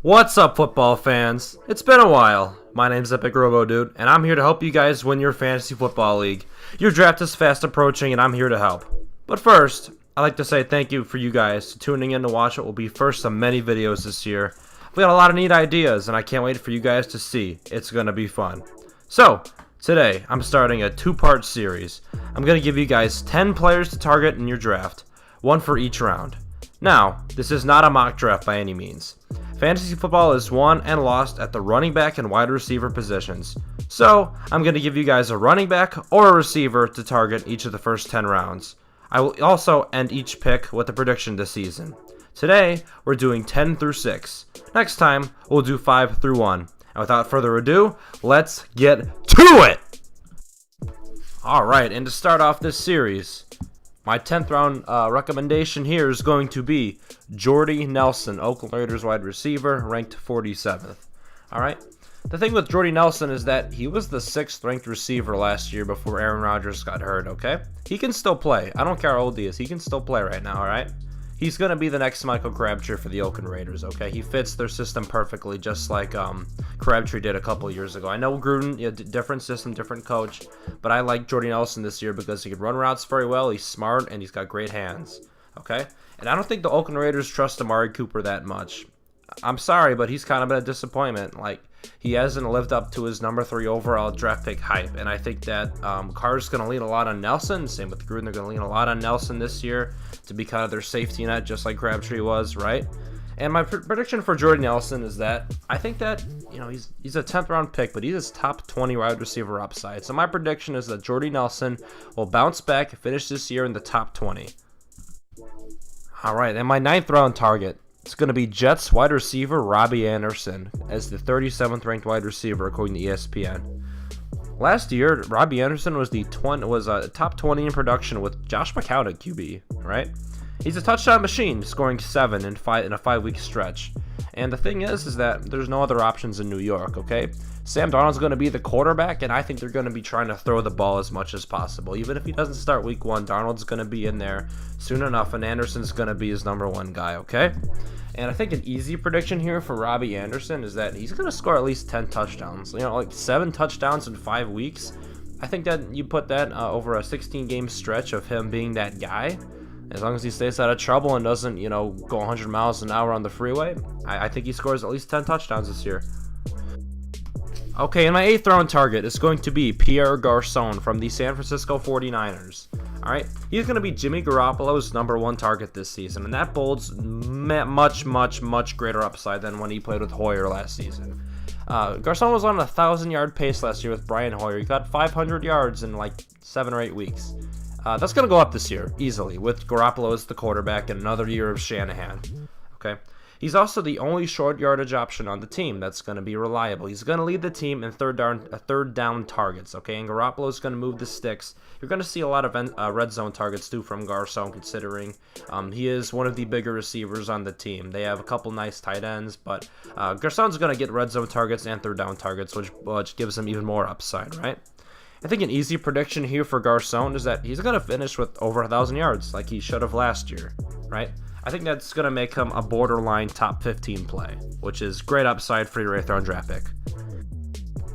What's up, football fans? It's been a while. My name's Epic Robo Dude, and I'm here to help you guys win your fantasy football league. Your draft is fast approaching, and I'm here to help. But first, I'd like to say thank you for you guys tuning in to watch what will be first of many videos this year. We got a lot of neat ideas, and I can't wait for you guys to see. It's gonna be fun. So, today, I'm starting a two-part series. I'm gonna give you guys 10 players to target in your draft, one for each round. Now, this is not a mock draft by any means. Fantasy football is won and lost at the running back and wide receiver positions. So, I'm going to give you guys a running back or a receiver to target each of the first 10 rounds. I will also end each pick with a prediction this season. Today, we're doing 10 through 6. Next time, we'll do 5 through 1. And without further ado, let's get to it! Alright, and to start off this series, my 10th round recommendation here is going to be Jordy Nelson, Oakland Raiders wide receiver, ranked 47th. Alright, the thing with Jordy Nelson is that he was the 6th ranked receiver last year before Aaron Rodgers got hurt, okay? He can still play. I don't care how old he is. He can still play right now, alright? He's going to be the next Michael Crabtree for the Oakland Raiders, okay? He fits their system perfectly, just like Crabtree did a couple years ago. I know Gruden, different system, different coach, but I like Jordy Nelson this year because he can run routes very well, he's smart, and he's got great hands, okay? And I don't think the Oakland Raiders trust Amari Cooper that much. I'm sorry, but he's kind of been a disappointment. Like, he hasn't lived up to his number 3 overall draft pick hype, and I think that Carr's going to lean a lot on Nelson. Same with Gruden, they're going to lean a lot on Nelson this year to be kind of their safety net, just like Crabtree was, right? And my prediction for Jordy Nelson is that I think that, you know, he's a 10th round pick, but he's a top 20 wide receiver upside. So my prediction is that Jordy Nelson will bounce back and finish this year in the top 20. All right, and my 9th round target, it's going to be Jets wide receiver Robbie Anderson as the 37th ranked wide receiver according to ESPN. Last year, Robbie Anderson was top 20 in production with Josh McCown at QB, right? He's a touchdown machine, scoring 7 in a 5-week stretch. And the thing is that there's no other options in New York, okay? Sam Darnold's going to be the quarterback, and I think they're going to be trying to throw the ball as much as possible. Even if he doesn't start week 1, Darnold's going to be in there soon enough, and Anderson's going to be his number 1 guy, okay? And I think an easy prediction here for Robbie Anderson is that he's going to score at least 10 touchdowns. You know, like 7 touchdowns in 5 weeks. I think that you put that over a 16-game stretch of him being that guy. As long as he stays out of trouble and doesn't, you know, go 100 miles an hour on the freeway, I think he scores at least 10 touchdowns this year. Okay, and my 8th round target is going to be Pierre Garçon from the San Francisco 49ers. Alright, he's going to be Jimmy Garoppolo's number 1 target this season, and that bodes much greater upside than when he played with Hoyer last season. Garçon was on a 1,000-yard pace last year with Brian Hoyer. He got 500 yards in like 7 or 8 weeks. That's going to go up this year, easily, with Garoppolo as the quarterback and another year of Shanahan. Okay. He's also the only short yardage option on the team that's going to be reliable. He's going to lead the team in third down targets, okay? And Garoppolo's going to move the sticks. You're going to see a lot of red zone targets, too, from Garçon, considering he is one of the bigger receivers on the team. They have a couple nice tight ends, but Garçon's going to get red zone targets and third down targets, which gives him even more upside, right? I think an easy prediction here for Garçon is that he's going to finish with over 1,000 yards like he should have last year, right? I think that's going to make him a borderline top 15 play, which is great upside for your 8th round draft pick.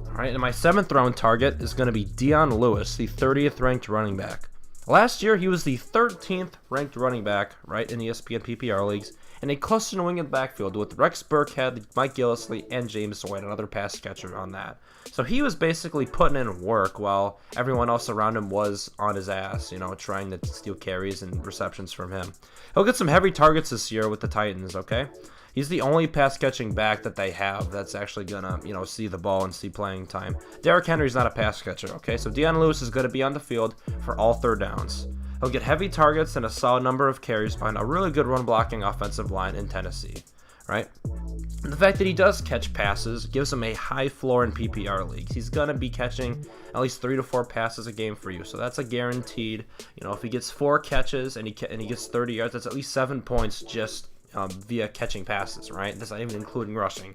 All right, and my 7th round target is going to be Dion Lewis, the 30th ranked running back. Last year, he was the 13th ranked running back, right, in ESPN PPR leagues, in a cluster New England backfield with Rex Burkhead, Mike Gillislee, and James White, another pass catcher on that. So he was basically putting in work while everyone else around him was on his ass, you know, trying to steal carries and receptions from him. He'll get some heavy targets this year with the Titans, okay? He's the only pass-catching back that they have that's actually going to, you know, see the ball and see playing time. Derrick Henry's not a pass catcher, okay? So Dion Lewis is going to be on the field for all third downs. He'll get heavy targets and a solid number of carries behind a really good run-blocking offensive line in Tennessee, right? And the fact that he does catch passes gives him a high floor in PPR leagues. He's going to be catching at least 3 to 4 passes a game for you, so that's a guaranteed. You know, if he gets 4 catches and he gets 30 yards, that's at least 7 points just via catching passes, right? That's not even including rushing,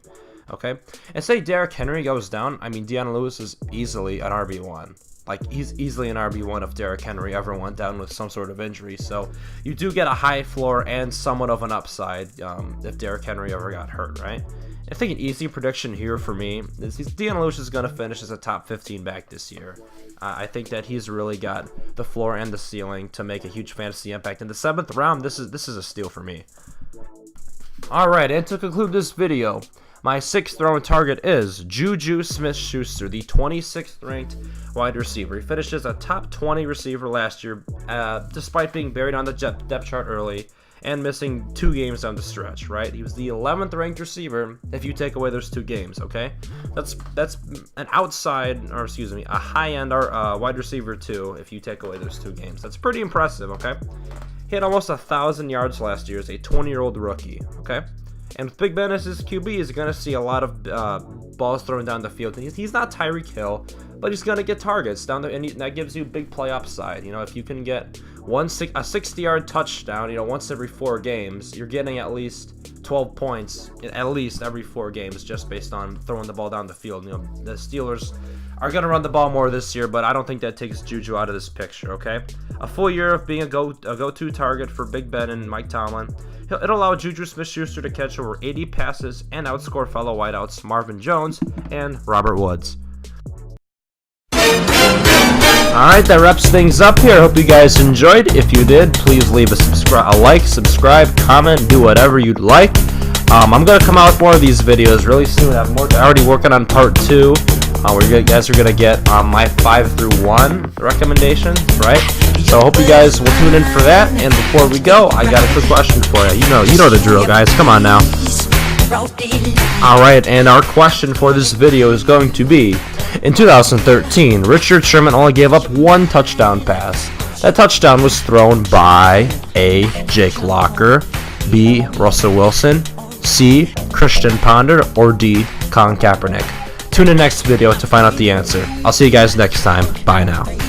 okay? And say Derrick Henry goes down, I mean, Dion Lewis is easily an RB1. like he's easily an RB1 if Derrick Henry ever went down with some sort of injury. So you do get a high floor and somewhat of an upside if Derrick Henry ever got hurt, right? I think an easy prediction here for me is Dion Lewis is going to finish as a top 15 back this year. I think that he's really got the floor and the ceiling to make a huge fantasy impact. In the 7th round, this is a steal for me. Alright, and to conclude this video, my 6th round target is Juju Smith-Schuster, the 26th ranked wide receiver. He finished as a top 20 receiver last year, despite being buried on the depth chart early and missing 2 games down the stretch, right? He was the 11th ranked receiver if you take away those 2 games, okay? That's an outside, or excuse me, a high-end wide receiver too if you take away those 2 games. That's pretty impressive, okay? He had almost 1,000 yards last year as a 20-year-old rookie, okay? And with Big Ben as his QB, he's going to see a lot of balls thrown down the field. And he's not Tyreek Hill, but he's going to get targets down there, and that gives you big play upside. You know, if you can get a 60-yard touchdown, you know, once every 4 games, you're getting at least 12 points at least every 4 games just based on throwing the ball down the field. You know, the Steelers are going to run the ball more this year, but I don't think that takes Juju out of this picture, okay? A full year of being a go-to target for Big Ben and Mike Tomlin. It'll allow Juju Smith-Schuster to catch over 80 passes and outscore fellow wideouts Marvin Jones and Robert Woods. Alright, that wraps things up here. I hope you guys enjoyed. If you did, please leave a like, subscribe, comment, do whatever you'd like. I'm going to come out with more of these videos really soon. I'm already working on part 2. Where you guys are going to get my 5 through 1 recommendations, right? So I hope you guys will tune in for that. And before we go, I got a quick question for you. You know the drill, guys. Come on now. Alright, and our question for this video is going to be, in 2013, Richard Sherman only gave up 1 touchdown pass. That touchdown was thrown by A. Jake Locker, B. Russell Wilson, C. Christian Ponder, or D. Colin Kaepernick. Tune in next video to find out the answer. I'll see you guys next time. Bye now.